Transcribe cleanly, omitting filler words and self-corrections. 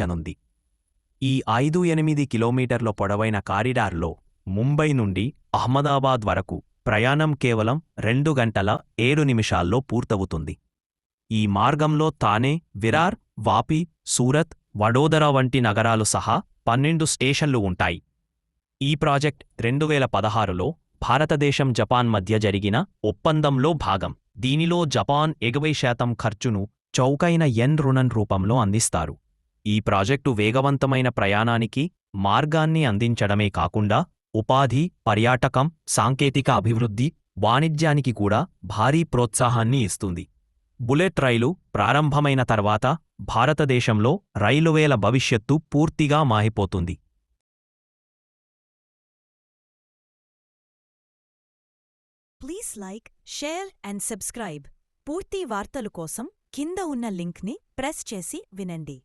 అందించనుంది. ఈ 5-8 కిలోమీటర్ల పొడవైన కారిడార్లో ముంబై నుండి అహ్మదాబాద్ వరకు ప్రయాణం కేవలం 2 గంటల 7 నిమిషాల్లో పూర్తవుతుంది. ఈ మార్గంలో థానే, విరార్, వాపి, సూరత్, వడోదర వంటి నగరాలు సహా 12 స్టేషన్లు ఉంటాయి. ఈ ప్రాజెక్ట్ 2016లో భారతదేశం జపాన్ మధ్య జరిగిన ఒప్పందంలో భాగం. దీనిలో జపాన్ 70% ఖర్చును చౌకైన యెన్ రుణం రూపంలో అందిస్తారు. ఈ ప్రాజెక్టు వేగవంతమైన ప్రయాణానికి మార్గాన్ని అందించడమే కాకుండా ఉపాధి, పర్యాటకం, సాంకేతిక అభివృద్ధి, వాణిజ్యానికి కూడా భారీ ప్రోత్సాహాన్ని ఇస్తుంది. బుల్లెట్ రైలు ప్రారంభమైన తర్వాత భారతదేశంలో రైల్వేల భవిష్యత్తు పూర్తిగా మారిపోతుంది. Please like, share and subscribe. పూర్తి వార్తలు కోసం కింద ఉన్న లింక్ని ప్రెస్ చేసి వినండి.